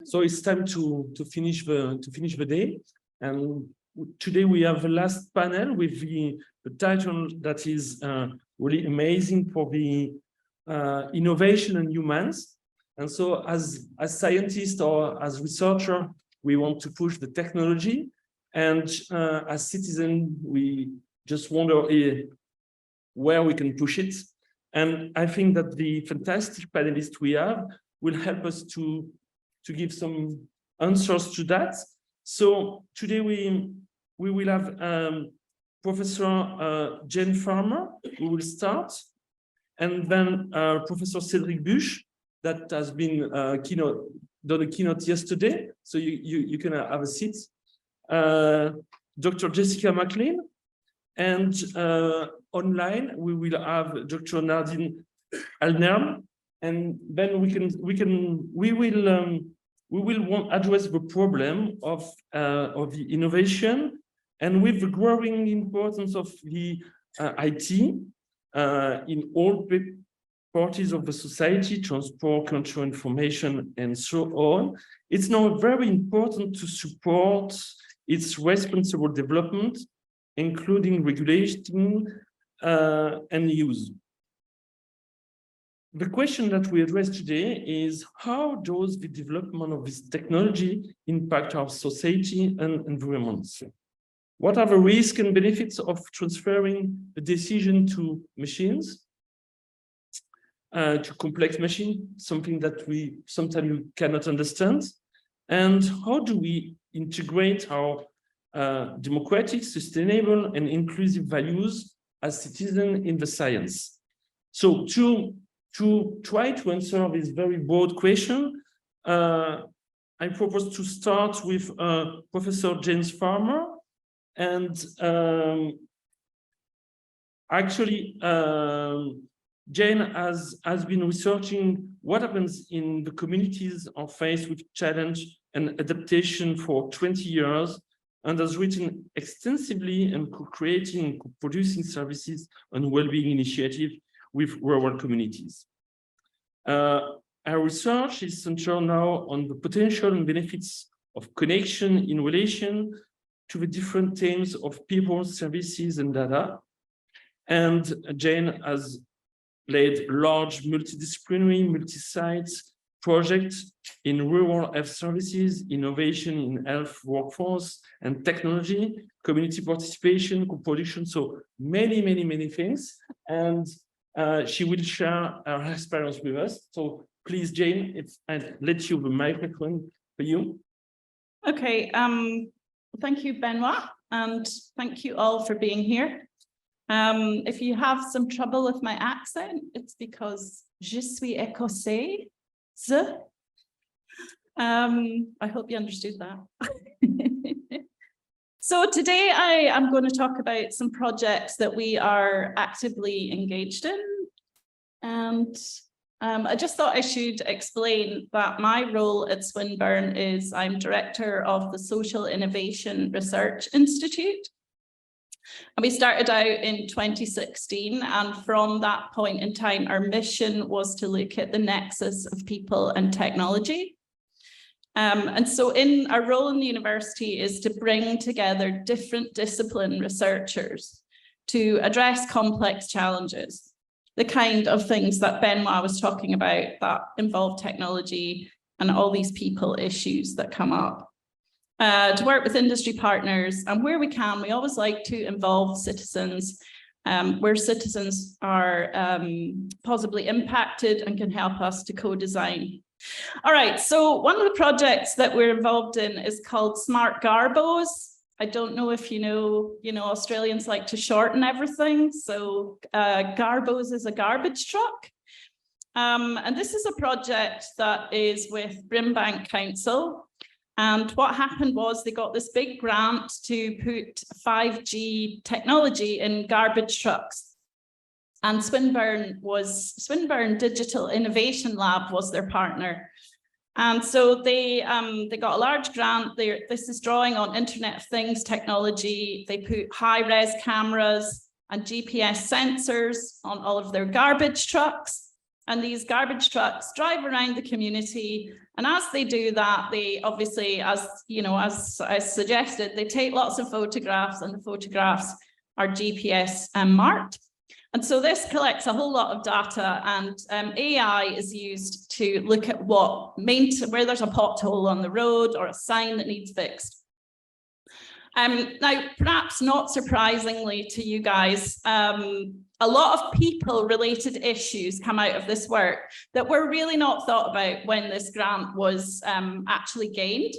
So it's time to finish the day. And today we have the last panel with the title that is really amazing for the innovation and humans. And so as scientists or as researcher, we want to push the technology. And as citizens, we just wonder where we can push it. And I think that the fantastic panelists we have will help us to give some answers to that. So today we will have Professor Jane Farmer, who will start, and then Professor Cedric Buche, that has been done a keynote yesterday. So you can have a seat. Dr. Jessica McLean, and online we will have Dr. Nardine Alnemr, and then we will address the problem of the innovation, and with the growing importance of the IT in all parties of the society, transport, cultural information, and so on. It's now very important to support its responsible development, including regulation and use. The question that we address today is, how does the development of this technology impact our society and environment? What are the risks and benefits of transferring the decision to machines, to complex machines, something that we sometimes cannot understand? And how do we integrate our democratic, sustainable, and inclusive values as citizens in the science? So to try to answer this very broad question, I propose to start with Professor Jane Farmer. And actually, Jane has been researching what happens in the communities are faced with challenge and adaptation for 20 years, and has written extensively and co-creating and co-producing services on well-being initiative with rural communities. Our research is centered now on the potential and benefits of connection in relation to the different themes of people, services, and data. And Jane has led large multidisciplinary, multi-site projects in rural health services, innovation in health workforce and technology, community participation, co-production, so many things. And she will share her experience with us. So please, Jane, I'll let you the microphone for you. Okay, thank you, Benoit, and thank you all for being here. If you have some trouble with my accent, it's because je suis écossais. I hope you understood that. So today I am going to talk about some projects that we are actively engaged in. And I just thought I should explain that my role at Swinburne is I'm director of the Social Innovation Research Institute. And we started out in 2016, and from that point in time, our mission was to look at the nexus of people and technology. And so in our role in the university is to bring together different discipline researchers to address complex challenges, the kind of things that Benoit was talking about that involve technology and all these people issues that come up. To work with industry partners, and where we can, we always like to involve citizens, where citizens are positively impacted and can help us to co-design. All right, so one of the projects that we're involved in is called Smart Garbos. I don't know if you know, Australians like to shorten everything. So Garbos is a garbage truck. And this is a project that is with Brimbank Council. And what happened was they got this big grant to put 5G technology in garbage trucks. And Swinburne Digital Innovation Lab was their partner. And so they got a large grant. This is drawing on Internet of Things technology. They put high-res cameras and GPS sensors on all of their garbage trucks. And these garbage trucks drive around the community. And as they do that, they obviously, as you know, as I suggested, they take lots of photographs, and the photographs are GPS marked. And so this collects a whole lot of data, and AI is used to look at where there's a pothole on the road or a sign that needs fixed. Now, perhaps not surprisingly to you guys, a lot of people-related issues come out of this work that were really not thought about when this grant was actually gained.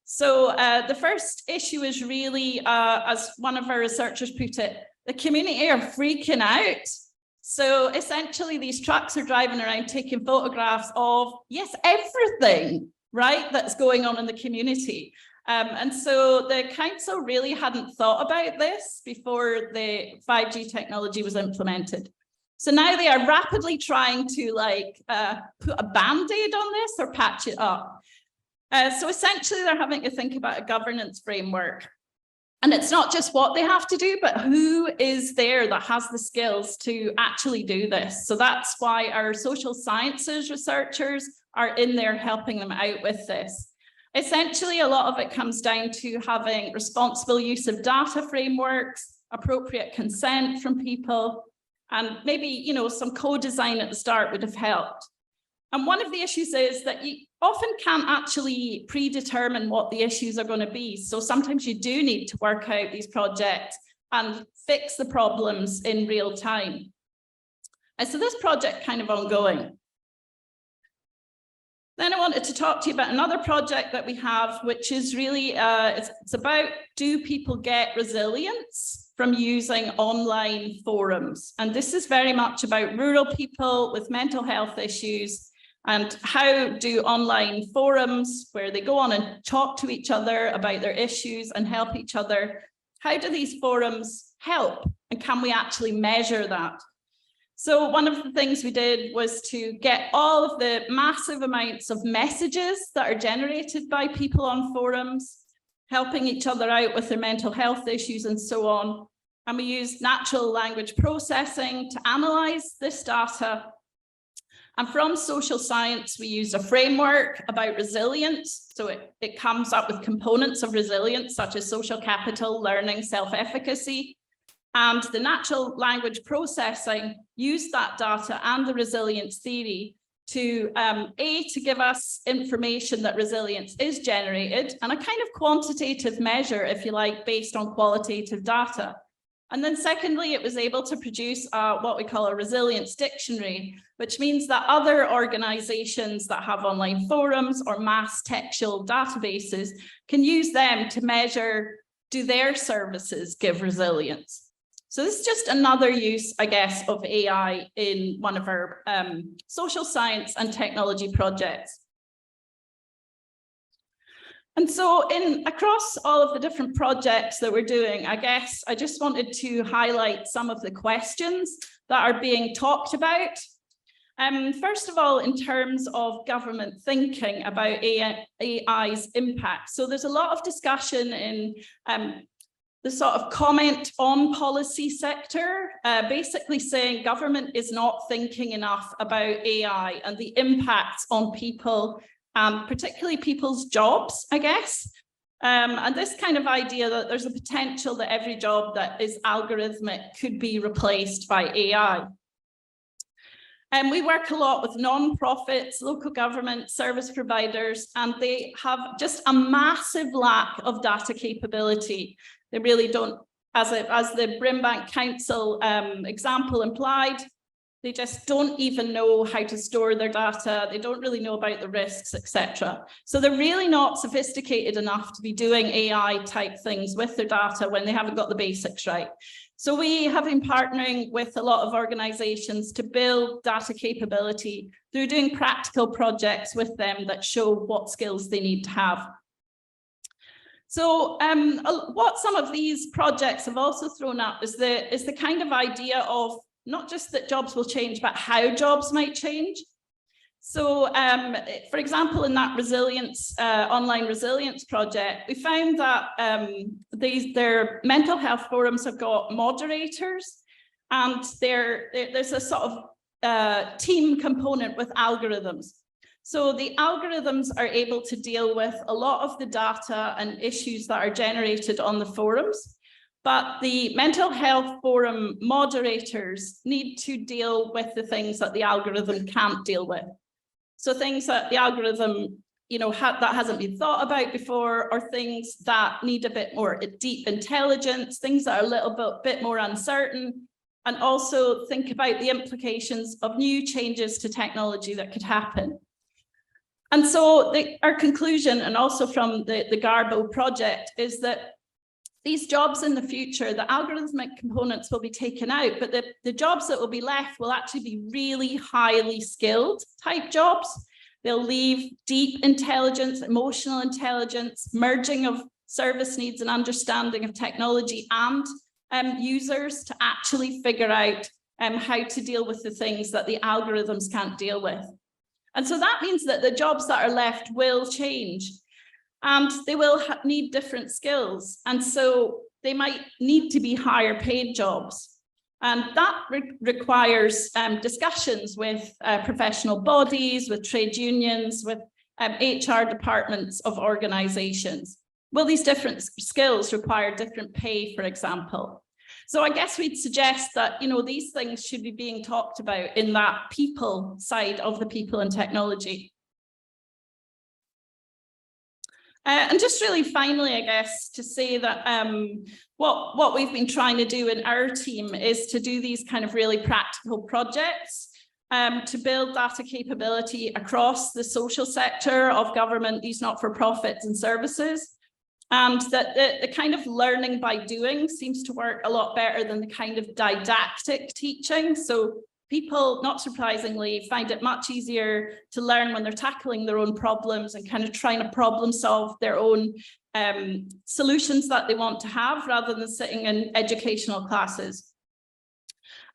So the first issue is really, as one of our researchers put it, the community are freaking out. So essentially, these trucks are driving around taking photographs of, yes, everything, right, that's going on in the community. And so the council really hadn't thought about this before the 5G technology was implemented. So now they are rapidly trying to put a band-aid on this or patch it up. So essentially they're having to think about a governance framework. And it's not just what they have to do, but who is there that has the skills to actually do this. So that's why our social sciences researchers are in there helping them out with this. Essentially, a lot of it comes down to having responsible use of data frameworks, appropriate consent from people, and maybe, you know, some co-design at the start would have helped. And one of the issues is that you often can't actually predetermine what the issues are going to be. So sometimes you do need to work out these projects and fix the problems in real time. And so this project kind of ongoing. Then I wanted to talk to you about another project that we have, which is really, it's about, do people get resilience from using online forums? And this is very much about rural people with mental health issues, and how do online forums, where they go on and talk to each other about their issues and help each other, how do these forums help? And can we actually measure that? So one of the things we did was to get all of the massive amounts of messages that are generated by people on forums, helping each other out with their mental health issues and so on. And we used natural language processing to analyze this data. And from social science, we used a framework about resilience. So it comes up with components of resilience, such as social capital, learning, self-efficacy. And the natural language processing used that data and the resilience theory to, to give us information that resilience is generated, and a kind of quantitative measure, if you like, based on qualitative data. And then secondly, it was able to produce what we call a resilience dictionary, which means that other organizations that have online forums or mass textual databases can use them to measure, do their services give resilience? So this is just another use, I guess, of AI in one of our social science and technology projects. And so across all of the different projects that we're doing, I guess I just wanted to highlight some of the questions that are being talked about. First of all, in terms of government thinking about AI's impact. So there's a lot of discussion in the sort of comment on policy sector, basically saying government is not thinking enough about AI and the impacts on people, particularly people's jobs, I guess. And this kind of idea that there's a potential that every job that is algorithmic could be replaced by AI. And we work a lot with non-profits, local government, service providers, and they have just a massive lack of data capability. They really don't, as the Brimbank Council example implied, they just don't even know how to store their data. They don't really know about the risks, etc. So they're really not sophisticated enough to be doing AI type things with their data when they haven't got the basics right. So we have been partnering with a lot of organizations to build data capability through doing practical projects with them that show what skills they need to have. So what some of these projects have also thrown up is the kind of idea of not just that jobs will change, but how jobs might change. So, for example, in that resilience, online resilience project, we found that their mental health forums have got moderators, and there's a sort of team component with algorithms. So the algorithms are able to deal with a lot of the data and issues that are generated on the forums, but the mental health forum moderators need to deal with the things that the algorithm can't deal with. So things that the algorithm, you know, that hasn't been thought about before, or things that need a bit more deep intelligence, things that are a little bit more uncertain, and also think about the implications of new changes to technology that could happen. And so our conclusion, and also from the Garbo project, is that these jobs in the future, the algorithmic components will be taken out, but the jobs that will be left will actually be really highly skilled type jobs. They'll leave deep intelligence, emotional intelligence, merging of service needs and understanding of technology and users to actually figure out how to deal with the things that the algorithms can't deal with. And so that means that the jobs that are left will change, and they will need different skills. And so they might need to be higher paid jobs. And that requires discussions with professional bodies, with trade unions, with HR departments of organizations. Will these different skills require different pay, for example? So I guess we'd suggest that, you know, these things should be being talked about in that people side of the people and technology. And just really finally, I guess, to say that what we've been trying to do in our team is to do these kind of really practical projects to build data capability across the social sector of government, these not-for-profits and services. And that the kind of learning by doing seems to work a lot better than the kind of didactic teaching. So people, not surprisingly, find it much easier to learn when they're tackling their own problems and kind of trying to problem solve their own solutions that they want to have, rather than sitting in educational classes.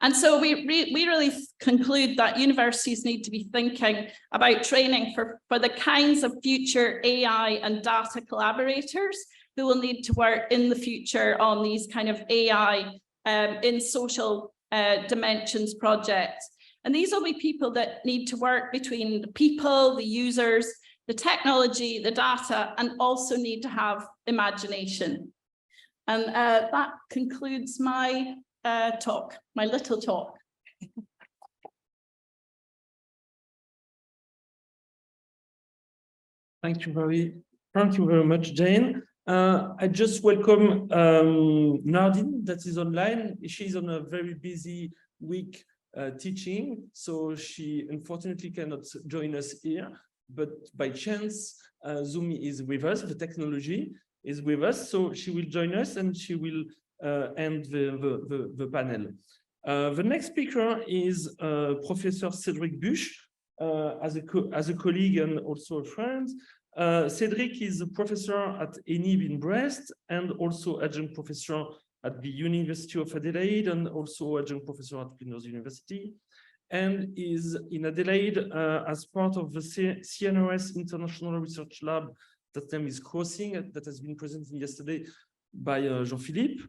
And so we really conclude that universities need to be thinking about training for the kinds of future AI and data collaborators who will need to work in the future on these kind of AI in social dimensions projects. And these will be people that need to work between the people, the users, the technology, the data, and also need to have imagination. And that concludes my talk, my little talk. Thank you very much, Jane. I just welcome Nardine, that is online. She's on a very busy week teaching, so she unfortunately cannot join us here, but by chance, Zoom is with us, the technology is with us, so she will join us and she will end the panel. The next speaker is Professor Cedric Buche, as a colleague and also a friend. Cedric is a professor at ENIB in Brest and also adjunct professor at the University of Adelaide and also adjunct professor at Flinders University, and is in Adelaide as part of the CNRS International Research Lab that name is Crossing, that has been presented yesterday by Jean-Philippe.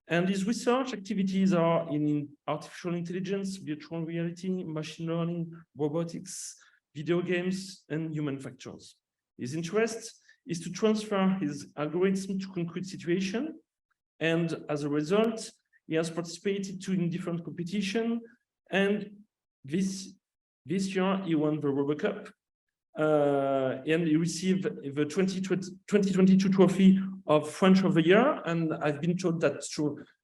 And his research activities are in artificial intelligence, virtual reality, machine learning, robotics, video games, and human factors. His interest is to transfer his algorithm to concrete situation. And as a result, he has participated in different competitions. And this year, he won the RoboCup. And he received the 2022 trophy of French of the Year, and I've been told that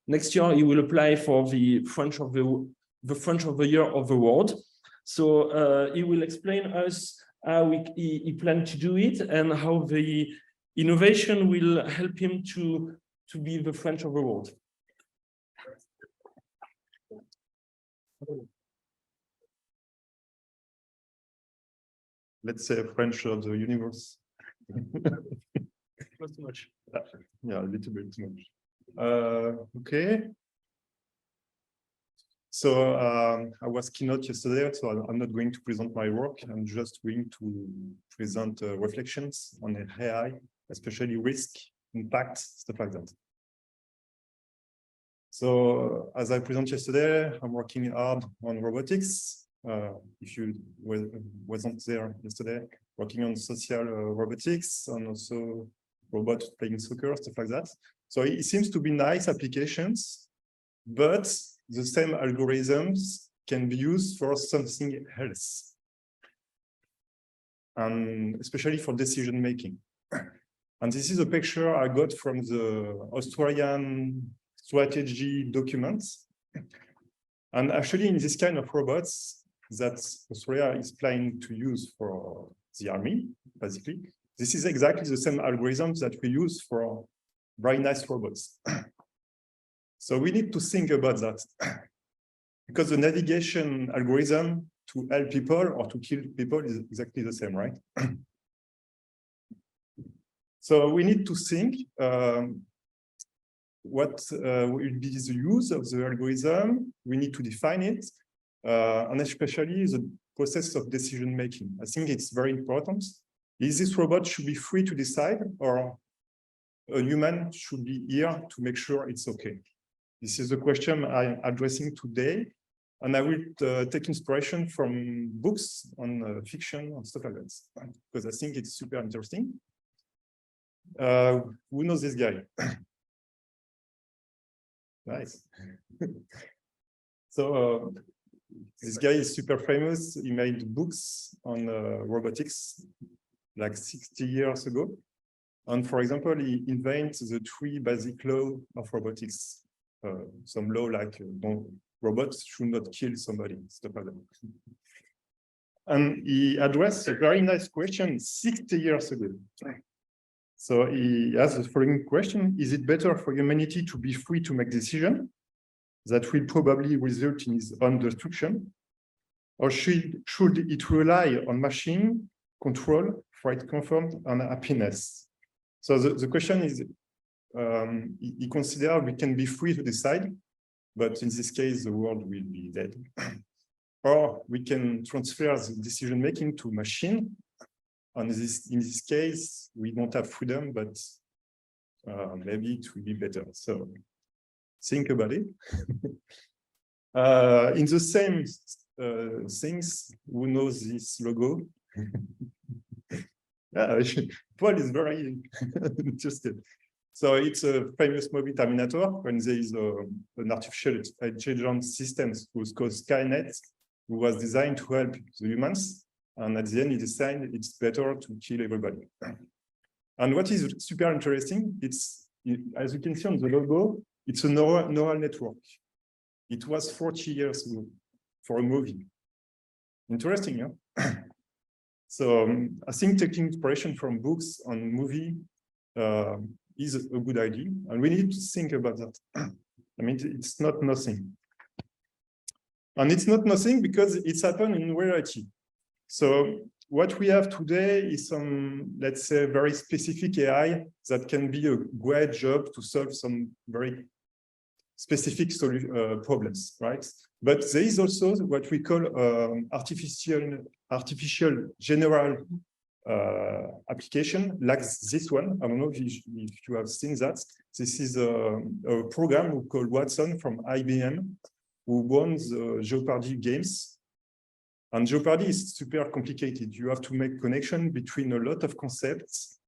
next year he will apply for the French of the Year of the world. So he will explain us how he planned to do it and how the innovation will help him to be the French of the world. Let's say French of the universe. Not too much. Yeah, a little bit too much. Okay. So I was keynote yesterday, so I'm not going to present my work. I'm just going to present reflections on AI, especially risk, impact, stuff like that. So as I presented yesterday, I'm working hard on robotics. if you wasn't there yesterday, working on social robotics and also robots playing soccer, stuff like that. So it seems to be nice applications, but the same algorithms can be used for something else. And especially for decision making. And this is a picture I got from the Australian strategy documents. And actually in this kind of robots that Australia is planning to use for the army, basically, this is exactly the same algorithms that we use for very nice robots. So we need to think about that. Because the navigation algorithm to help people or to kill people is exactly the same, right? So we need to think what will be the use of the algorithm. We need to define it, and especially the process of decision making. I think it's very important. Is this robot should be free to decide, or a human should be here to make sure it's okay? This is the question I'm addressing today. And I will take inspiration from books on fiction and stuff like that, because I think it's super interesting. Who knows this guy? Nice. So this guy is super famous. He made books on robotics like 60 years ago. And for example, he invented the 3 basic laws of robotics. Some law like robots should not kill somebody, stuff like that. And he addressed a very nice question 60 years ago. So he asked the following question: is it better for humanity to be free to make decisions that will probably result in his own destruction? Or should it rely on machine control for its comfort and happiness? So the question is, he considers we can be free to decide, but in this case, the world will be dead. Or we can transfer the decision-making to machine. And in this case, we don't have freedom, but maybe it will be better. So think about it. In the same things, who knows this logo? Yeah, Paul is very interested. So it's a famous movie Terminator, when there is an artificial intelligence system who's called Skynet, who was designed to help the humans. And at the end, he decided it's better to kill everybody. And what is super interesting, it's, as you can see on the logo, it's a neural network. It was 40 years ago for a movie. Interesting, yeah? So I think taking inspiration from books and movie is a good idea, and we need to think about that. I mean, it's not nothing. And it's not nothing because it's happened in reality. So what we have today is some, let's say, very specific AI that can be a great job to solve some very specific problems, right? But there is also what we call artificial general application, like this one. I don't know if you have seen that. This is a program called Watson from IBM, who won the Jeopardy games. And Jeopardy is super complicated. You have to make connection between a lot of concepts,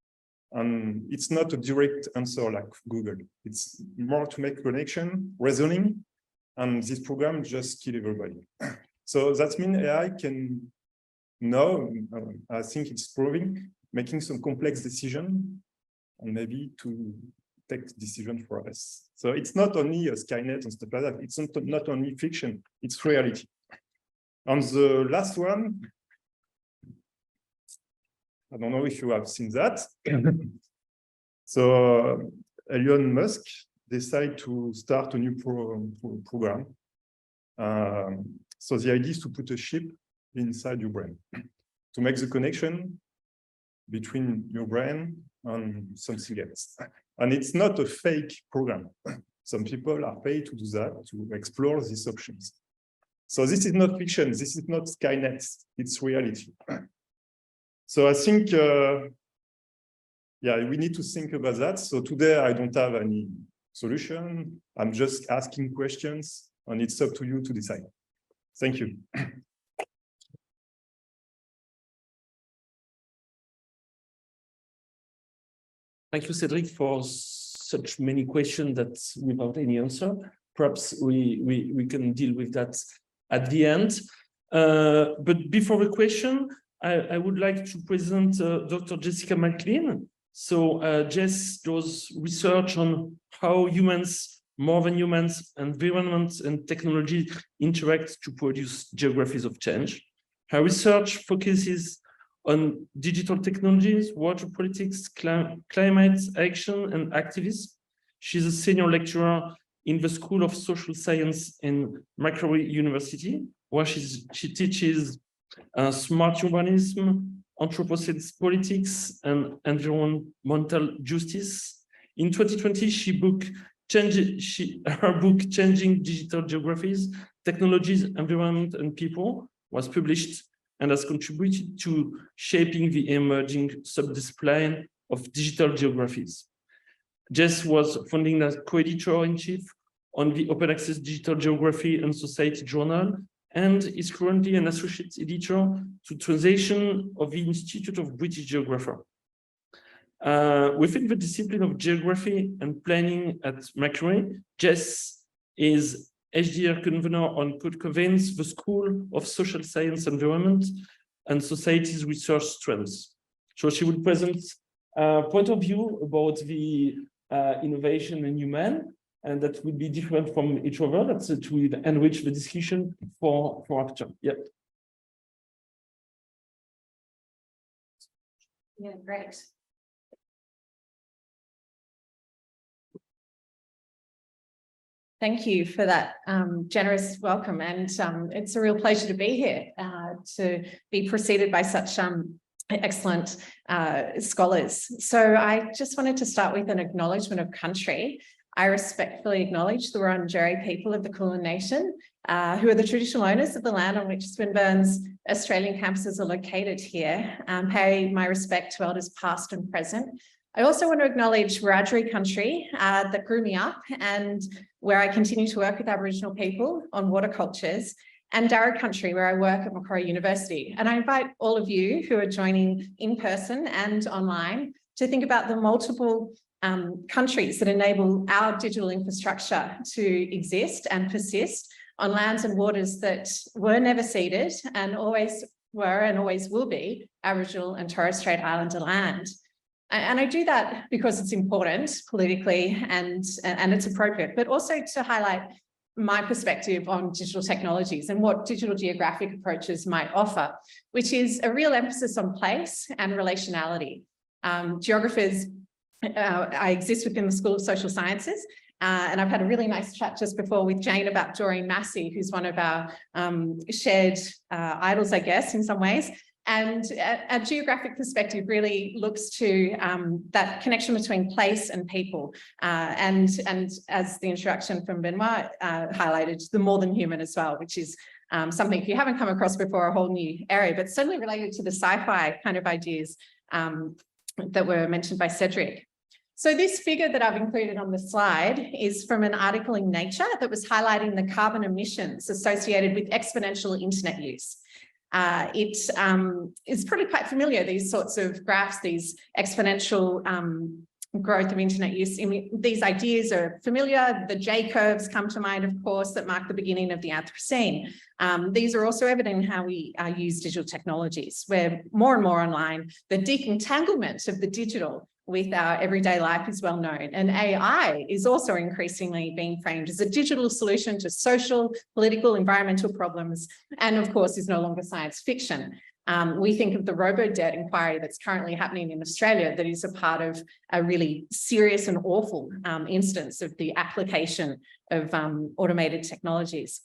and it's not a direct answer like Google. It's more to make connection, reasoning, and this program just kill everybody. So that means AI can now, I think it's proving, making some complex decision, and maybe to take decision for us. So it's not only a Skynet and stuff like that. It's not only fiction, it's reality. On the last one, I don't know if you have seen that. So Elon Musk decided to start a new program. So the idea is to put a chip inside your brain to make the connection between your brain and something else. And it's not a fake program. Some people are paid to do that, to explore these options. So this is not fiction, this is not Skynet, it's reality. So I think, yeah, we need to think about that. So today I don't have any solution. I'm just asking questions, and it's up to you to decide. Thank you. Thank you, Cedric, for such many questions that without any answer. Perhaps we can deal with that at the end. But before the question, I would like to present Dr. Jessica McLean. So Jess does research on how humans, more than humans, environment and technology interact to produce geographies of change. Her research focuses on digital technologies, water politics, climate action, and activism. She's a senior lecturer in the School of Social Science in Macquarie University, where she teaches smart urbanism, Anthropocene politics, and environmental justice. In 2020, her book Changing Digital Geographies, Technologies, Environment, and People was published and has contributed to shaping the emerging subdiscipline of digital geographies. Jess was founding as co-editor-in-chief on the Open Access Digital Geography and Society Journal, and is currently an associate editor to translation of the Institute of British Geographer. Within the discipline of geography and planning at Macquarie, Jess is HDR convener on co-convenes the School of Social Science, Environment, and Society's research strands. So she will present a point of view about the innovation in human, and that will be different from each other. That's it will enrich the discussion for after. Yeah. Yeah, great. Thank you for that generous welcome, and it's a real pleasure to be here, to be preceded by such excellent scholars. So I just wanted to start with an acknowledgement of country. I respectfully acknowledge the Wurundjeri people of the Kulin Nation, who are the traditional owners of the land on which Swinburne's Australian campuses are located here. Pay my respect to elders past and present. I also want to acknowledge Wiradjuri country that grew me up and where I continue to work with Aboriginal people on water cultures, and Darug country where I work at Macquarie University. And I invite all of you who are joining in person and online to think about the multiple countries that enable our digital infrastructure to exist and persist on lands and waters that were never ceded and always were and always will be Aboriginal and Torres Strait Islander land. And I do that because it's important politically and it's appropriate, but also to highlight my perspective on digital technologies and what digital geographic approaches might offer, which is a real emphasis on place and relationality. Geographers, I exist within the School of Social Sciences, and I've had a really nice chat just before with Jane about Doreen Massey, who's one of our shared idols, I guess, in some ways. And a geographic perspective really looks to that connection between place and people. And as the introduction from Benoit highlighted, the more than human as well, which is something, if you haven't come across before, a whole new area, but certainly related to the sci-fi kind of ideas that were mentioned by Cedric. So this figure that I've included on the slide is from an article in Nature that was highlighting the carbon emissions associated with exponential internet use. It is probably quite familiar, these sorts of graphs, these exponential growth of internet use. These ideas are familiar. The J-curves come to mind, of course, that mark the beginning of the Anthropocene. These are also evident in how we use digital technologies, where more and more online, the decentanglement of the digital with our everyday life is well known. And AI is also increasingly being framed as a digital solution to social, political, environmental problems, and of course is no longer science fiction. We think of the robo-debt inquiry that's currently happening in Australia that is a part of a really serious and awful instance of the application of automated technologies.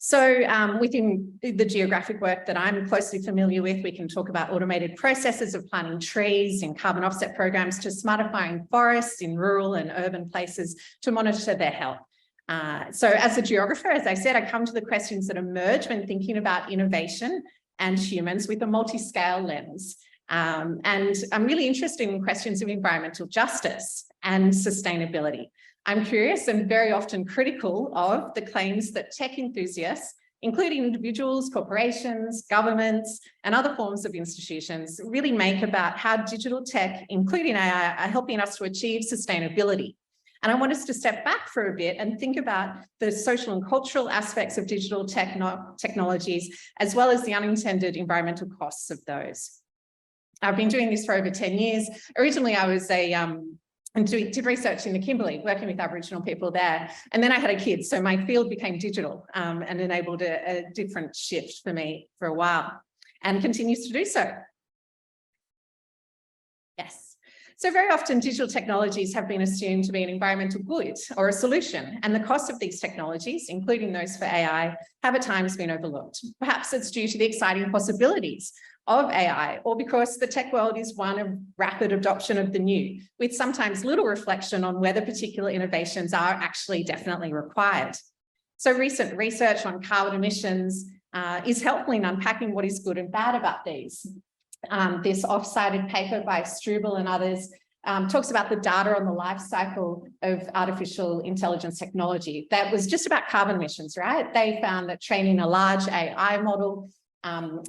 So within the geographic work that I'm closely familiar with, we can talk about automated processes of planting trees and carbon offset programs to smartifying forests in rural and urban places to monitor their health. So as a geographer, as I said, I come to the questions that emerge when thinking about innovation and humans with a multi-scale lens. And I'm really interested in questions of environmental justice and sustainability. I'm curious and very often critical of the claims that tech enthusiasts including individuals, corporations, governments, and other forms of institutions, really make about how digital tech, including AI, are helping us to achieve sustainability. And I want us to step back for a bit and think about the social and cultural aspects of digital technologies, as well as the unintended environmental costs of those. I've been doing this for over 10 years. Originally, I was did research in the Kimberley, working with Aboriginal people there. And then I had a kid, so my field became digital and enabled a different shift for me for a while, and continues to do so. Yes. So very often digital technologies have been assumed to be an environmental good or a solution, and the cost of these technologies, including those for AI, have at times been overlooked. Perhaps it's due to the exciting possibilities of AI, or because the tech world is one of rapid adoption of the new, with sometimes little reflection on whether particular innovations are actually definitely required. So recent research on carbon emissions is helpful in unpacking what is good and bad about these. This off-cited paper by Struble and others talks about the data on the life cycle of artificial intelligence technology. That was just about carbon emissions, right? They found that training a large AI model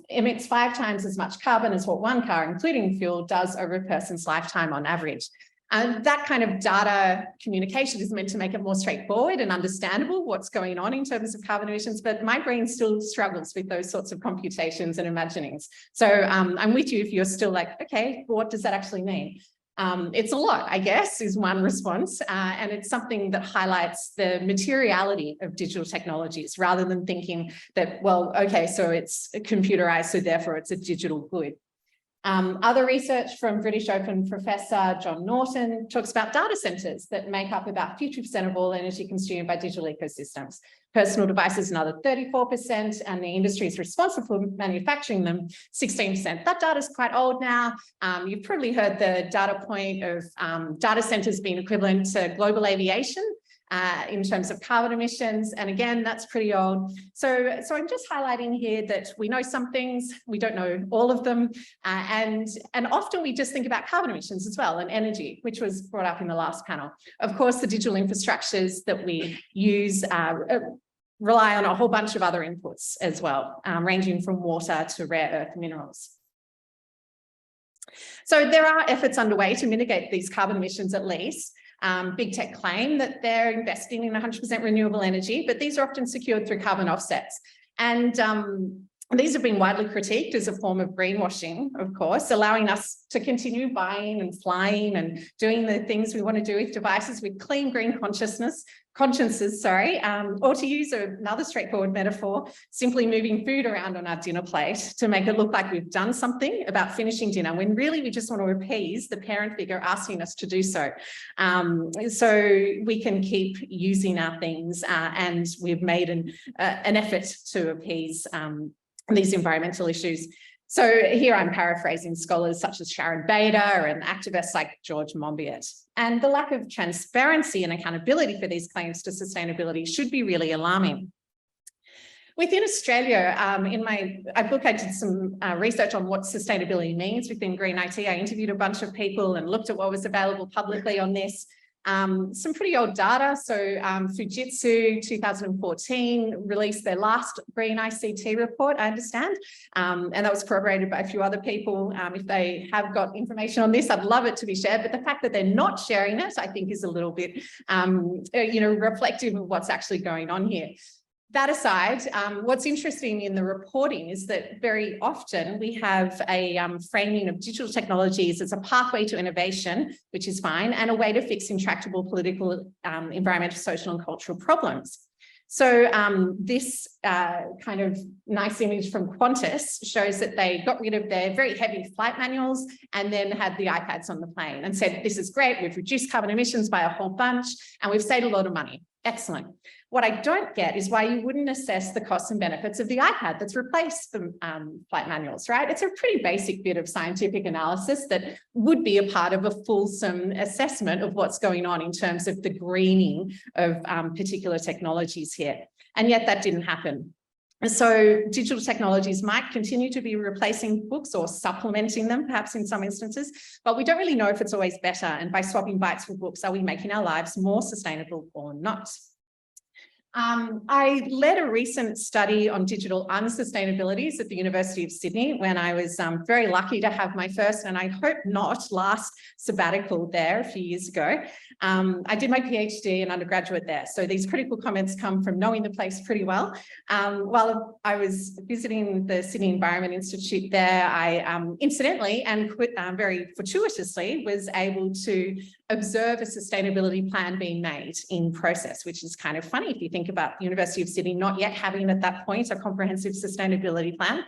emits 5 times as much carbon as what one car, including fuel, does over a person's lifetime on average. And that kind of data communication is meant to make it more straightforward and understandable what's going on in terms of carbon emissions, but my brain still struggles with those sorts of computations and imaginings. So I'm with you if you're still like, okay, what does that actually mean? It's a lot, I guess, is one response. And it's something that highlights the materiality of digital technologies rather than thinking that, well, okay, so it's computerized, so therefore it's a digital good. Other research from British Open professor John Norton talks about data centers that make up about 50% of all energy consumed by digital ecosystems. Personal devices, another 34%, and the industry is responsible for manufacturing them, 16%. That data is quite old now. You've probably heard the data point of data centers being equivalent to global aviation in terms of carbon emissions. And again, that's pretty old. So I'm just highlighting here that we know some things, we don't know all of them. And often we just think about carbon emissions as well, and energy, which was brought up in the last panel. Of course, the digital infrastructures that we use rely on a whole bunch of other inputs as well, ranging from water to rare earth minerals. So there are efforts underway to mitigate these carbon emissions at least. Big tech claim that they're investing in 100% renewable energy, but these are often secured through carbon offsets. And these have been widely critiqued as a form of greenwashing, of course, allowing us to continue buying and flying and doing the things we want to do with devices with clean green consciences, or to use another straightforward metaphor, simply moving food around on our dinner plate to make it look like we've done something about finishing dinner, when really we just want to appease the parent figure asking us to do so. So we can keep using our things, and we've made an effort to appease these environmental issues. So here I'm paraphrasing scholars such as Sharon Bader and activists like George Monbiot. And the lack of transparency and accountability for these claims to sustainability should be really alarming. Within Australia, in my book, I did some research on what sustainability means within green IT. I interviewed a bunch of people and looked at what was available publicly on this. Some pretty old data. So Fujitsu 2014 released their last green ICT report, I understand, and that was corroborated by a few other people. If they have got information on this, I'd love it to be shared, but the fact that they're not sharing it, I think, is a little bit reflective of what's actually going on here. That aside, what's interesting in the reporting is that very often we have a framing of digital technologies as a pathway to innovation, which is fine, and a way to fix intractable political, environmental, social, and cultural problems. So this kind of nice image from Qantas shows that they got rid of their very heavy flight manuals and then had the iPads on the plane and said, this is great, we've reduced carbon emissions by a whole bunch and we've saved a lot of money. Excellent. What I don't get is why you wouldn't assess the costs and benefits of the iPad that's replaced the flight manuals, right? It's a pretty basic bit of scientific analysis that would be a part of a fulsome assessment of what's going on in terms of the greening of particular technologies here. And yet that didn't happen. So digital technologies might continue to be replacing books or supplementing them, perhaps in some instances, but we don't really know if it's always better. And by swapping bytes for books, are we making our lives more sustainable or not? I led a recent study on digital unsustainabilities at the University of Sydney when I was very lucky to have my first, and I hope not last, sabbatical there a few years ago. I did my PhD and undergraduate there. So these critical comments come from knowing the place pretty well. While I was visiting the Sydney Environment Institute there, I incidentally and very fortuitously was able to observe a sustainability plan being made in process, which is kind of funny if you think about the University of Sydney not yet having at that point a comprehensive sustainability plan.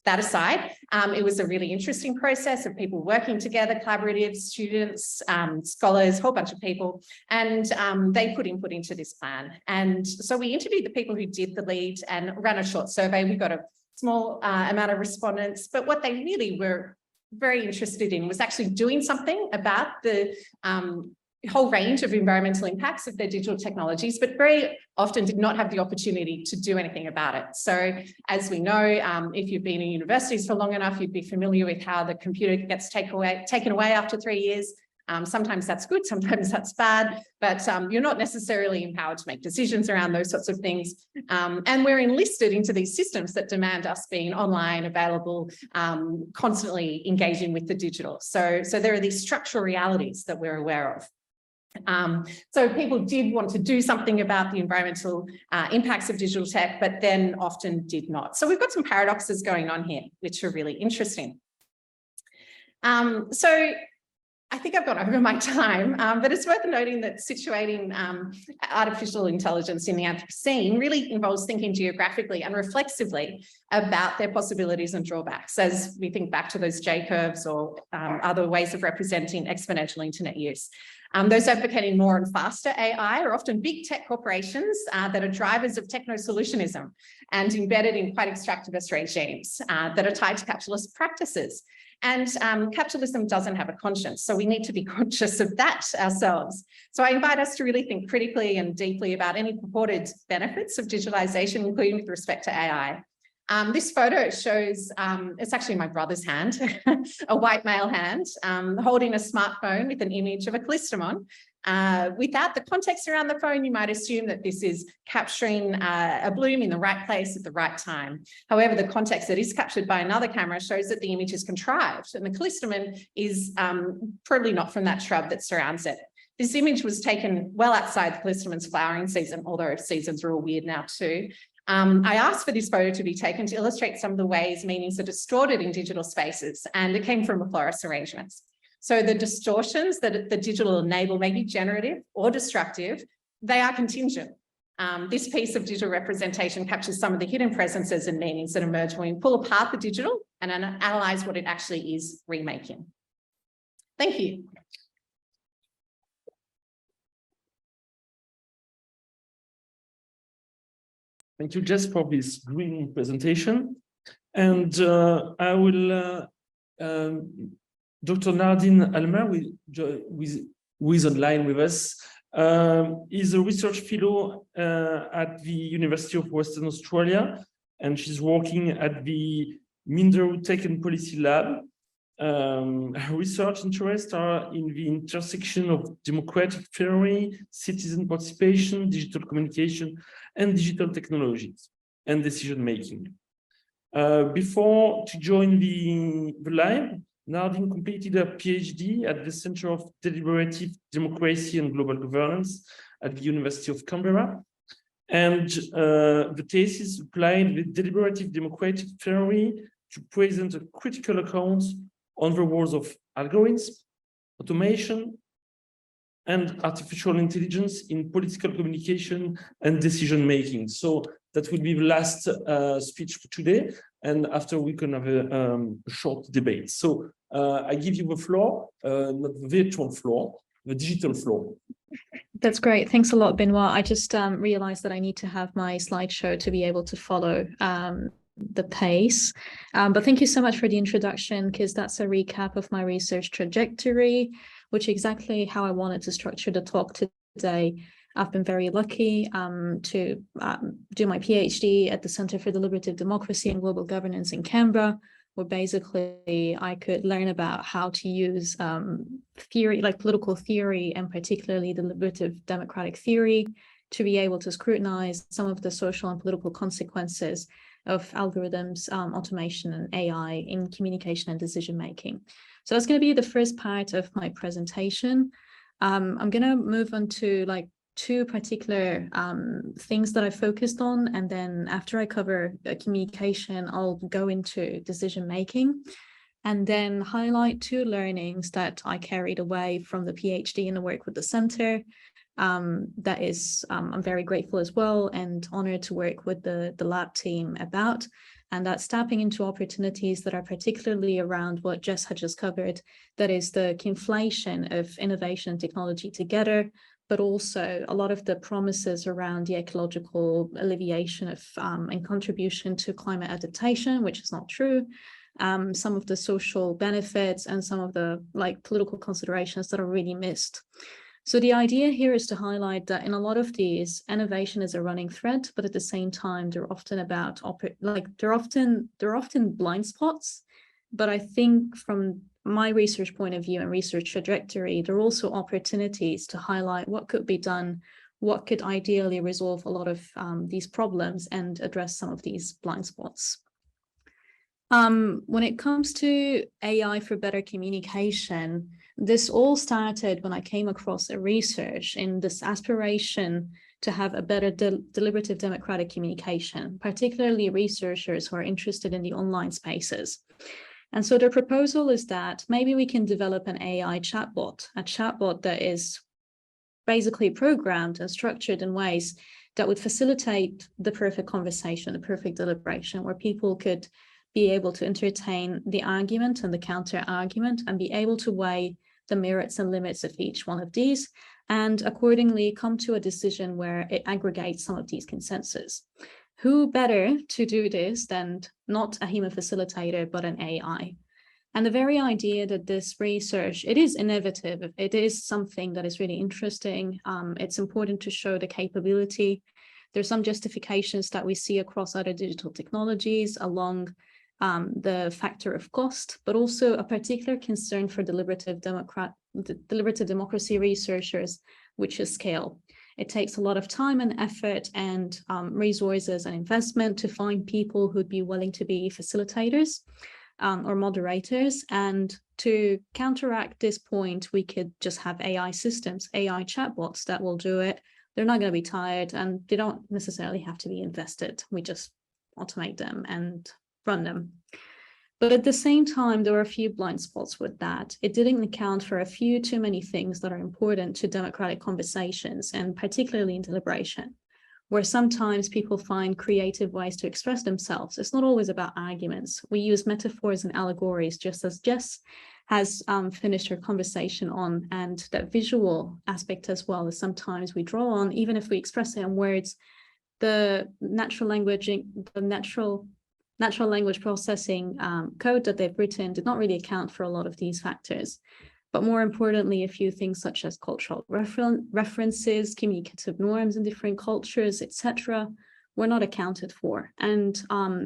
That aside, it was a really interesting process of people working together, collaborative students, scholars, a whole bunch of people, and they put input into this plan. And so we interviewed the people who did the lead and ran a short survey. We got a small amount of respondents, but what they really were very interested in was actually doing something about the whole range of environmental impacts of their digital technologies, but very often did not have the opportunity to do anything about it. So as we know, if you've been in universities for long enough, you'd be familiar with how the computer gets taken away after 3 years. Sometimes that's good, sometimes that's bad, but you're not necessarily empowered to make decisions around those sorts of things. And we're enlisted into these systems that demand us being online, available, constantly engaging with the digital. So there are these structural realities that we're aware of. So people did want to do something about the environmental impacts of digital tech, but then often did not. So we've got some paradoxes going on here, which are really interesting. So I think I've gone over my time, but it's worth noting that situating artificial intelligence in the Anthropocene really involves thinking geographically and reflexively about their possibilities and drawbacks as we think back to those J-curves or other ways of representing exponential internet use. Those advocating more and faster AI are often big tech corporations that are drivers of techno-solutionism and embedded in quite extractivist regimes that are tied to capitalist practices. And capitalism doesn't have a conscience, so we need to be conscious of that ourselves. So I invite us to really think critically and deeply about any purported benefits of digitalization, including with respect to AI. This photo shows, it's actually my brother's hand, a white male hand, holding a smartphone with an image of a clistamon. Without the context around the phone, you might assume that this is capturing a bloom in the right place at the right time. However, the context that is captured by another camera shows that the image is contrived, and the clistamon is probably not from that shrub that surrounds it. This image was taken well outside the clistamon's flowering season, although seasons are all weird now too. I asked for this photo to be taken to illustrate some of the ways meanings are distorted in digital spaces, and it came from the florist arrangements. So the distortions that the digital enable may be generative or destructive, they are contingent. This piece of digital representation captures some of the hidden presences and meanings that emerge when we pull apart the digital and analyze what it actually is remaking. Thank you. Thank you, Jess, for this green presentation. And I will, Dr. Nardine Alnemr, who is online with us, is a research fellow at the University of Western Australia, and she's working at the Minderoo Tech and Policy Lab. Her research interests are in the intersection of democratic theory, citizen participation, digital communication, and digital technologies and decision-making. Before to join the lab, Nardine completed a PhD at the Centre of Deliberative Democracy and Global Governance at the University of Canberra. And the thesis applied the deliberative democratic theory to present a critical account on the roles of algorithms, automation, and artificial intelligence in political communication and decision-making. So that will be the last speech for today. And after we can have a short debate. So I give you the floor, not the virtual floor, the digital floor. That's great. Thanks a lot, Benoit. I just realized that I need to have my slideshow to be able to follow the pace. But thank you so much for the introduction, because that's a recap of my research trajectory, which is exactly how I wanted to structure the talk today. I've been very lucky to do my PhD at the Centre for Deliberative Democracy and Global Governance in Canberra, where basically I could learn about how to use theory, like political theory, and particularly deliberative democratic theory, to be able to scrutinize some of the social and political consequences of algorithms, automation, and AI in communication and decision making. So that's going to be the first part of my presentation. I'm going to move on to like two particular things that I focused on, and then after I cover communication, I'll go into decision making, and then highlight two learnings that I carried away from the PhD and the work with the center. That is, I'm very grateful as well and honored to work with the lab team about, and that's tapping into opportunities that are particularly around what Jess had just covered, that is the conflation of innovation and technology together, but also a lot of the promises around the ecological alleviation of and contribution to climate adaptation, which is not true. Some of the social benefits and some of the like political considerations that are really missed. So the idea here is to highlight that in a lot of these, innovation is a running thread, but at the same time, they're often about they're often blind spots. But I think from my research point of view and research trajectory, there are also opportunities to highlight what could be done, what could ideally resolve a lot of these problems and address some of these blind spots. When it comes to AI for better communication, this all started when I came across a research in this aspiration to have a better deliberative democratic communication, particularly researchers who are interested in the online spaces. And so their proposal is that maybe we can develop an AI chatbot, a chatbot that is basically programmed and structured in ways that would facilitate the perfect conversation, the perfect deliberation, where people could be able to entertain the argument and the counter argument and be able to weigh the merits and limits of each one of these, and accordingly come to a decision where it aggregates some of these consensus. Who better to do this than not a human facilitator, but an AI? And the very idea that this research, it is innovative, it is something that is really interesting. It's important to show the capability. There's some justifications that we see across other digital technologies along the factor of cost, but also a particular concern for deliberative democracy researchers, which is scale. It takes a lot of time and effort and resources and investment to find people who'd be willing to be facilitators or moderators. And to counteract this point, we could just have AI systems, AI chatbots that will do it. They're not going to be tired and they don't necessarily have to be invested. We just automate them and run them. But at the same time, there were a few blind spots with that. It didn't account for a few too many things that are important to democratic conversations, and particularly in deliberation, where sometimes people find creative ways to express themselves. It's not always about arguments. We use metaphors and allegories, just as Jess has finished her conversation on, and that visual aspect as well is sometimes we draw on, even if we express it in words. The natural language processing code that they've written did not really account for a lot of these factors. But more importantly, a few things such as cultural references, communicative norms in different cultures, etc., were not accounted for. And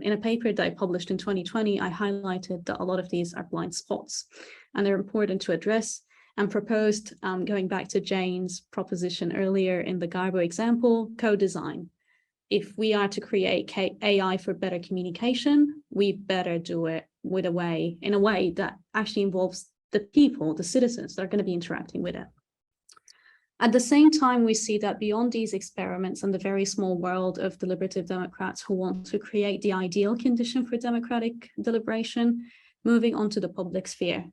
in a paper that I published in 2020, I highlighted that a lot of these are blind spots and they're important to address, and proposed, going back to Jane's proposition earlier in the Garbo example, co-design. If we are to create AI for better communication, we better do it in a way that actually involves the people, the citizens that are going to be interacting with it. At the same time, we see that beyond these experiments and the very small world of deliberative democrats who want to create the ideal condition for democratic deliberation, moving on to the public sphere.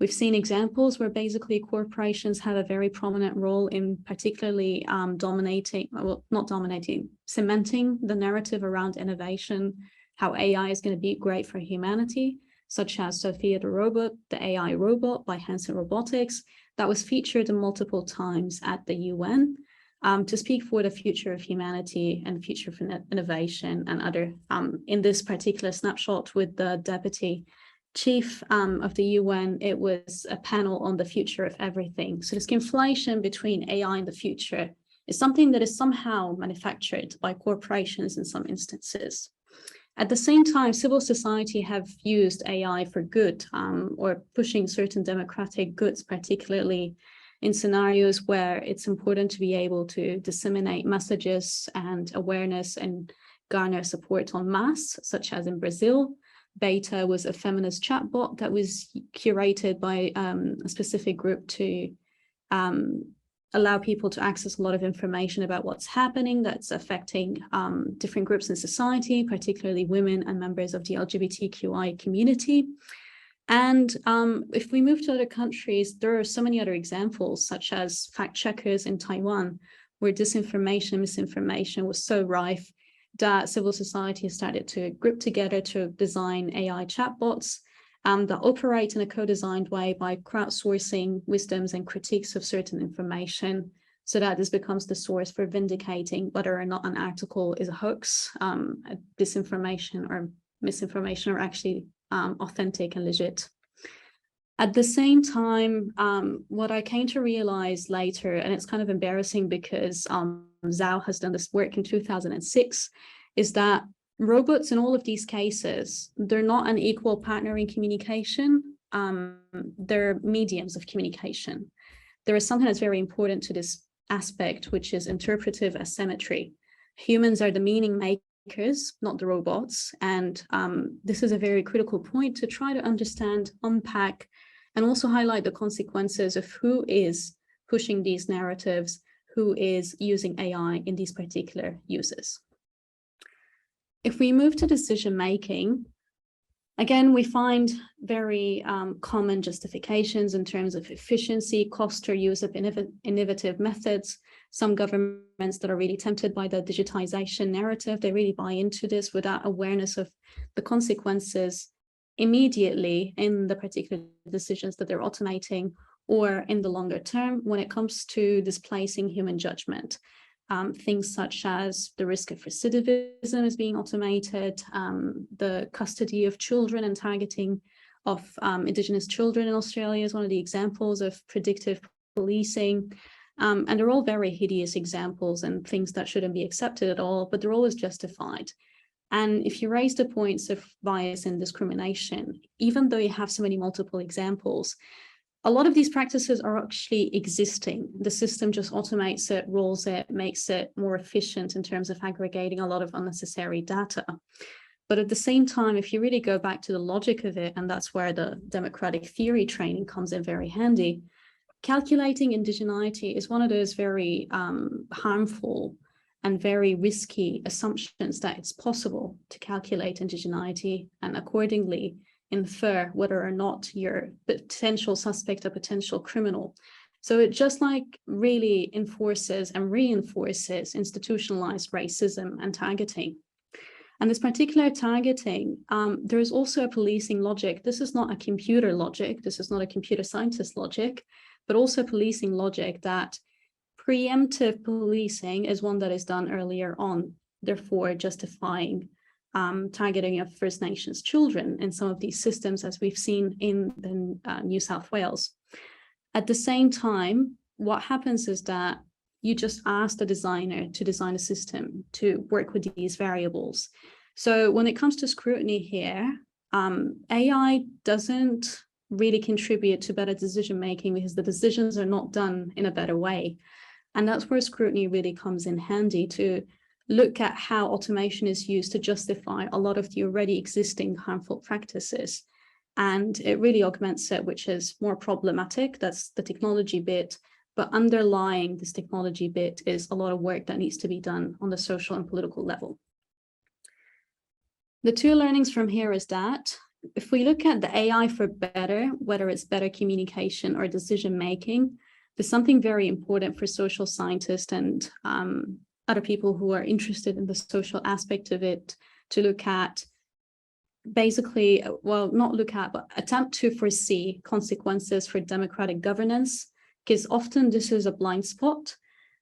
We've seen examples where basically corporations have a very prominent role in particularly cementing the narrative around innovation, how AI is going to be great for humanity, such as Sophia the Robot, the AI robot by Hanson Robotics, that was featured multiple times at the UN to speak for the future of humanity and future of innovation and other, in this particular snapshot with the deputy chief of the UN, it was a panel on the future of everything. So this conflation between AI and the future is something that is somehow manufactured by corporations in some instances. At the same time, civil society have used AI for good or pushing certain democratic goods, particularly in scenarios where it's important to be able to disseminate messages and awareness and garner support en masse, such as in Brazil. Beta was a feminist chatbot that was curated by a specific group to allow people to access a lot of information about what's happening that's affecting different groups in society, particularly women and members of the LGBTQI community. And if we move to other countries, there are so many other examples, such as fact checkers in Taiwan, where disinformation, misinformation was so rife that civil society started to group together to design AI chatbots that operate in a co-designed way by crowdsourcing wisdoms and critiques of certain information, so that this becomes the source for vindicating whether or not an article is a hoax, disinformation or misinformation are actually authentic and legit. At the same time, what I came to realize later, and it's kind of embarrassing because Zhao has done this work in 2006, is that robots in all of these cases, they're not an equal partner in communication. They're mediums of communication. There is something that's very important to this aspect, which is interpretive asymmetry. Humans are the meaning makers, not the robots. And this is a very critical point to try to understand, unpack, and also highlight the consequences of who is pushing these narratives, who is using AI in these particular uses. If we move to decision-making, again, we find very common justifications in terms of efficiency, cost, or use of innovative methods. Some governments that are really tempted by the digitization narrative, they really buy into this without awareness of the consequences immediately in the particular decisions that they're automating, or in the longer term when it comes to displacing human judgment. Things such as the risk of recidivism is being automated, the custody of children and targeting of Indigenous children in Australia is one of the examples of predictive policing. And they're all very hideous examples and things that shouldn't be accepted at all, but they're always justified. And if you raise the points of bias and discrimination, even though you have so many multiple examples, a lot of these practices are actually existing. The system just automates it, rolls it, makes it more efficient in terms of aggregating a lot of unnecessary data. But at the same time, if you really go back to the logic of it, and that's where the democratic theory training comes in very handy, calculating indigeneity is one of those very harmful and very risky assumptions that it's possible to calculate indigeneity and accordingly infer whether or not you're a potential suspect, a potential criminal. So it just like really enforces and reinforces institutionalized racism and targeting. And this particular targeting, there is also a policing logic. This is not a computer logic. This is not a computer scientist logic, but also policing logic that preemptive policing is one that is done earlier on, therefore justifying targeting of First Nations children in some of these systems, as we've seen in the, New South Wales. At the same time, what happens is that you just ask the designer to design a system to work with these variables. So when it comes to scrutiny here, AI doesn't really contribute to better decision-making because the decisions are not done in a better way. And that's where scrutiny really comes in handy to look at how automation is used to justify a lot of the already existing harmful practices. And it really augments it, which is more problematic. That's the technology bit. But underlying this technology bit is a lot of work that needs to be done on the social and political level. The two learnings from here is that if we look at the AI for better, whether it's better communication or decision-making, there's something very important for social scientists and other people who are interested in the social aspect of it to look at, basically, well, not look at, but attempt to foresee consequences for democratic governance, because often this is a blind spot.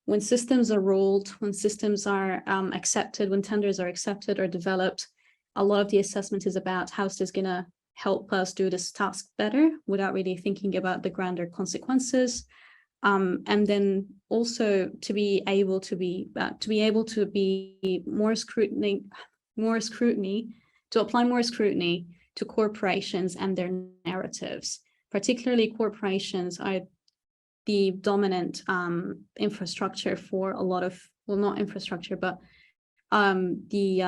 When systems are rolled, when systems are accepted, when tenders are accepted or developed, a lot of the assessment is about how is this going to help us do this task better without really thinking about the grander consequences. And then also to be able to be more scrutiny, to apply more scrutiny to corporations and their narratives. Particularly corporations are the dominant infrastructure for a lot of, well, not infrastructure, but the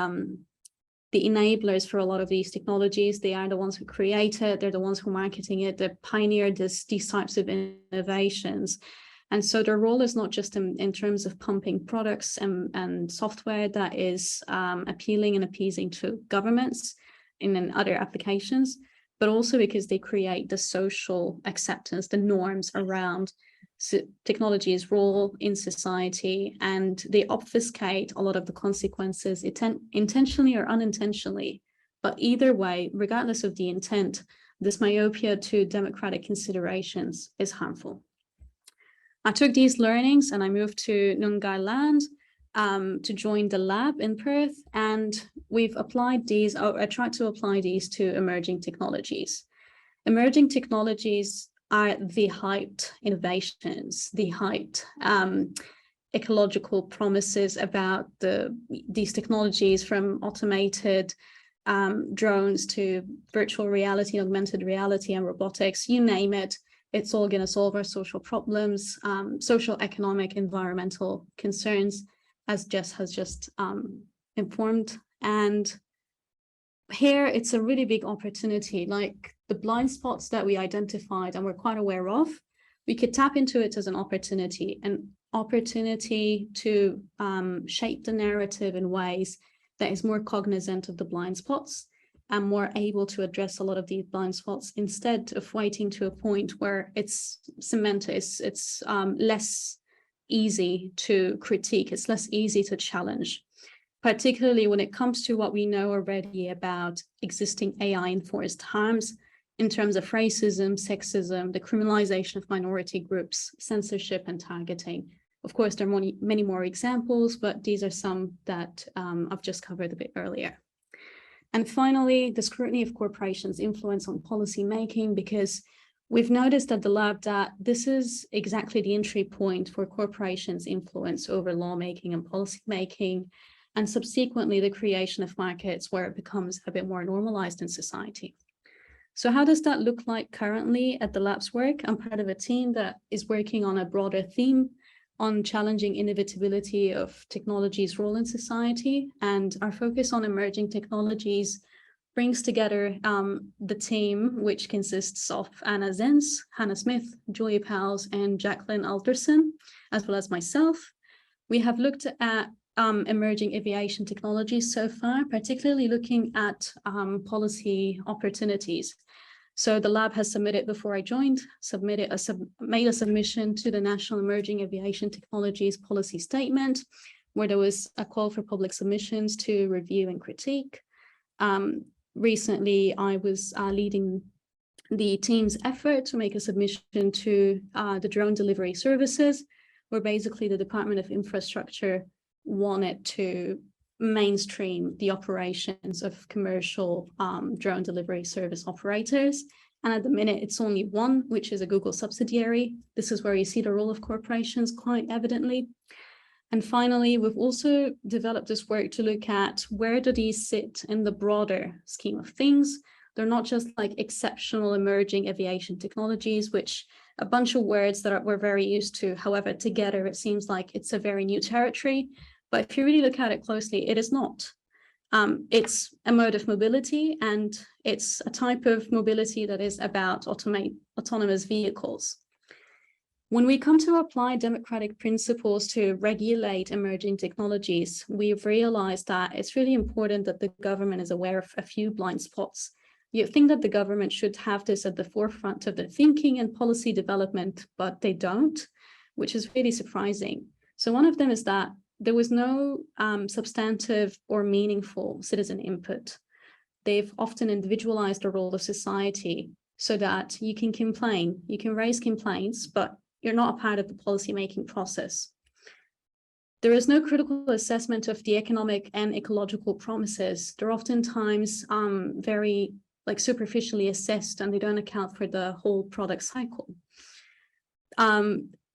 enablers for a lot of these technologies. They are the ones who create it. They're the ones who are marketing it. They pioneered these types of innovations. And so their role is not just in terms of pumping products and software that is appealing and appeasing to governments in other applications, but also because they create the social acceptance, the norms around technology's role in society, and they obfuscate a lot of the consequences intentionally or unintentionally. But either way, regardless of the intent, this myopia to democratic considerations is harmful. I took these learnings and I moved to Noongar land to join the lab in Perth, and we've applied these, I tried to apply these to emerging technologies. Emerging technologies are the hyped innovations, the hyped ecological promises about these technologies, from automated drones to virtual reality, augmented reality, and robotics, you name it. It's all going to solve our social problems, social, economic, environmental concerns, as Jess has just informed. And here it's a really big opportunity, like the blind spots that we identified and we're quite aware of, we could tap into it as an opportunity to shape the narrative in ways that is more cognizant of the blind spots and more able to address a lot of these blind spots, instead of waiting to a point where it's cemented, it's less easy to critique, it's less easy to challenge, particularly when it comes to what we know already about existing AI-enforced harms in terms of racism, sexism, the criminalization of minority groups, censorship, and targeting. Of course, there are many more examples, but these are some that I've just covered a bit earlier. And finally, the scrutiny of corporations' influence on policy making, because we've noticed at the lab that this is exactly the entry point for corporations' influence over lawmaking and policy making, and subsequently the creation of markets where it becomes a bit more normalized in society. So how does that look like currently at the lab's work? I'm part of a team that is working on a broader theme on challenging inevitability of technology's role in society, and our focus on emerging technologies brings together the team, which consists of Anna Zenz, Hannah Smith, Julia Powles, and Jacqueline Alderson, as well as myself. We have looked at emerging aviation technologies so far, particularly looking at policy opportunities. So the lab has submitted, before I joined, made a submission to the National Emerging Aviation Technologies Policy Statement, where there was a call for public submissions to review and critique. Recently, I was leading the team's effort to make a submission to the drone delivery services, where basically the Department of Infrastructure wanted to mainstream the operations of commercial drone delivery service operators. And at the minute, it's only one, which is a Google subsidiary. This is where you see the role of corporations quite evidently. And finally, we've also developed this work to look at where do these sit in the broader scheme of things. They're not just like exceptional emerging aviation technologies, which a bunch of words that we're very used to. However, together, it seems like it's a very new territory. But if you really look at it closely, it is not. It's a mode of mobility, and it's a type of mobility that is about autonomous vehicles. When we come to apply democratic principles to regulate emerging technologies, we've realized that it's really important that the government is aware of a few blind spots. You think that the government should have this at the forefront of their thinking and policy development, but they don't, which is really surprising. So one of them is that there was no substantive or meaningful citizen input. They've often individualized the role of society so that you can complain, you can raise complaints, but you're not a part of the policymaking process. There is no critical assessment of the economic and ecological promises. They're oftentimes very superficially assessed, and they don't account for the whole product cycle.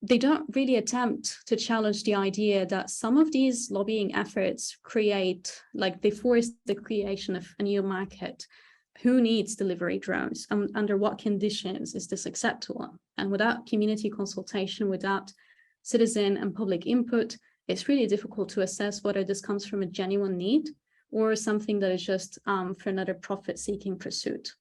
They don't really attempt to challenge the idea that some of these lobbying efforts they force the creation of a new market, who needs delivery drones and under what conditions is this acceptable? And without community consultation, without citizen and public input, it's really difficult to assess whether this comes from a genuine need or something that is just for another profit-seeking pursuit.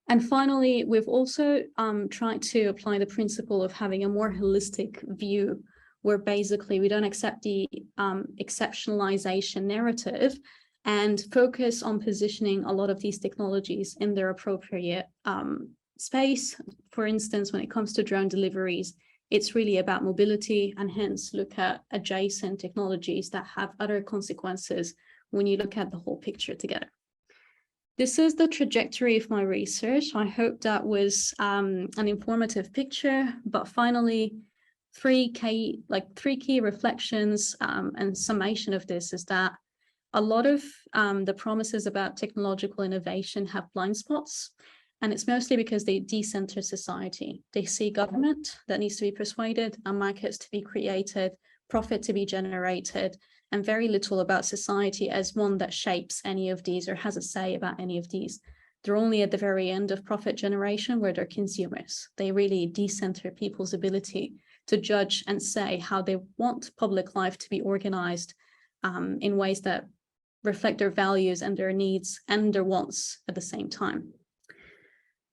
And finally, we've also tried to apply the principle of having a more holistic view, where basically we don't accept the exceptionalization narrative and focus on positioning a lot of these technologies in their appropriate space. For instance, when it comes to drone deliveries, it's really about mobility, and hence look at adjacent technologies that have other consequences when you look at the whole picture together. This is the trajectory of my research. I hope that was an informative picture, but finally, three key reflections and summation of this is that a lot of the promises about technological innovation have blind spots, and it's mostly because they decenter society. They see government that needs to be persuaded, and markets to be created, profit to be generated, and very little about society as one that shapes any of these or has a say about any of these. They're only at the very end of profit generation where they're consumers. They really decenter people's ability to judge and say how they want public life to be organized in ways that reflect their values and their needs and their wants at the same time.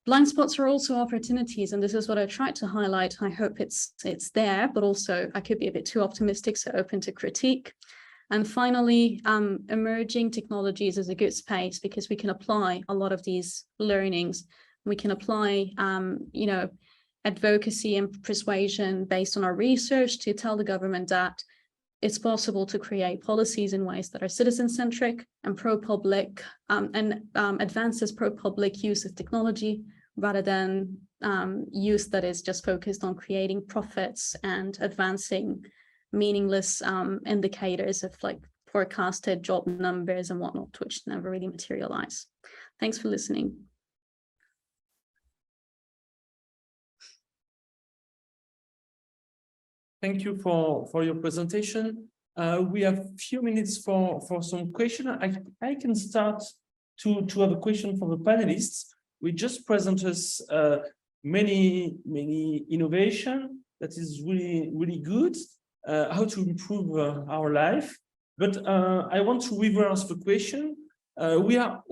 Blind spots are also opportunities, and this is what I tried to highlight. I hope it's there, but also I could be a bit too optimistic, so open to critique. And finally, emerging technologies is a good space because we can apply a lot of these learnings. We can apply, advocacy and persuasion based on our research to tell the government that it's possible to create policies in ways that are citizen-centric and pro-public and advances pro-public use of technology rather than use that is just focused on creating profits and advancing meaningless indicators of like forecasted job numbers and whatnot, which never really materialize. Thanks for listening. Thank you for your presentation. We have a few minutes for some question. I can start to have a question from the panelists. We just present us many innovation that is really good, how to improve our life. But I want to reverse the question. We are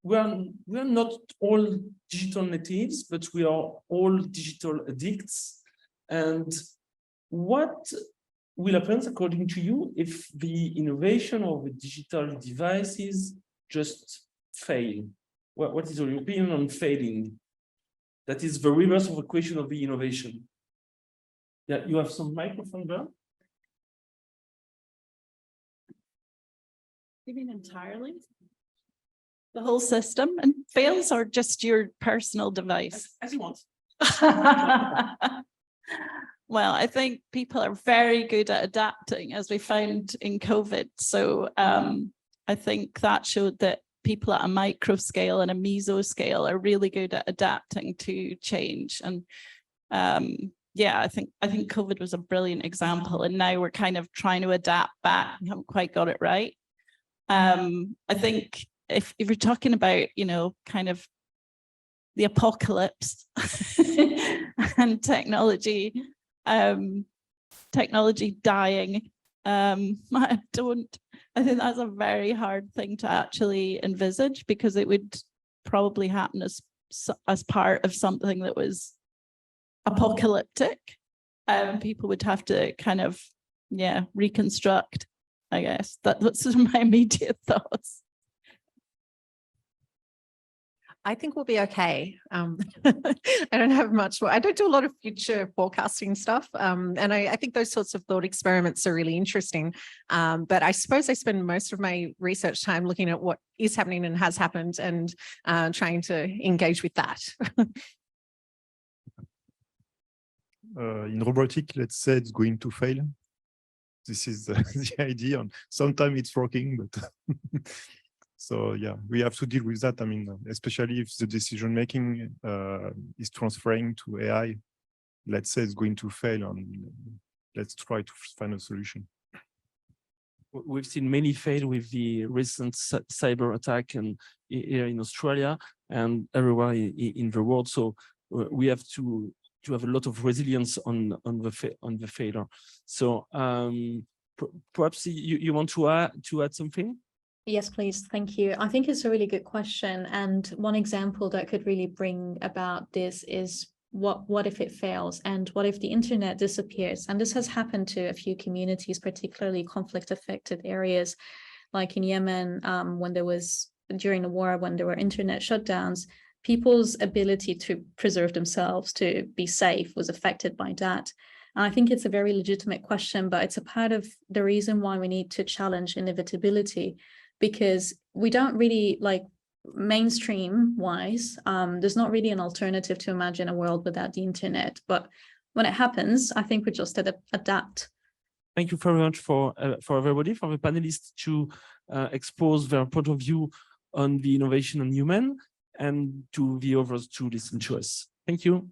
not all digital natives, but we are all digital addicts. And what will happen, according to you, if the innovation of the digital devices just fail? What is your opinion on failing? That is the reverse of the question of the innovation. Yeah, you have some microphone there? You mean entirely? The whole system and fails, or just your personal device? As you want. Well, I think people are very good at adapting, as we found in COVID. So I think that showed that people at a micro scale and a meso scale are really good at adapting to change. And yeah, I think COVID was a brilliant example. And now we're kind of trying to adapt back. We haven't quite got it right. I think if you're talking about, kind of the apocalypse and technology dying, I think that's a very hard thing to actually envisage, because it would probably happen as part of something that was apocalyptic. People would have to kind of, reconstruct, I guess. That's my immediate thoughts. I think we'll be okay. I don't have much more. I don't do a lot of future forecasting stuff. And I think those sorts of thought experiments are really interesting. But I suppose I spend most of my research time looking at what is happening and has happened and trying to engage with that. In robotics, let's say it's going to fail. This is the idea. And sometimes it's working, but so yeah, we have to deal with that. I mean, especially if the decision making is transferring to AI. Let's say it's going to fail, and let's try to find a solution. we've seen many fail with the recent cyber attack and here in Australia and everywhere in the world. So we have to have a lot of resilience on the failure. So perhaps you want to add something? Yes, please. Thank you. I think it's a really good question. And one example that could really bring about this is what if it fails, and what if the internet disappears? And this has happened to a few communities, particularly conflict affected areas, like in Yemen, when there was, during the war, when there were internet shutdowns, people's ability to preserve themselves, to be safe, was affected by that. And I think it's a very legitimate question, but it's a part of the reason why we need to challenge inevitability, because we don't really, like, mainstream wise, there's not really an alternative to imagine a world without the internet. But when it happens, I think we just adapt. Thank you very much for everybody, for the panelists to expose their point of view on the innovation and human, and to the others to listen to us. Thank you.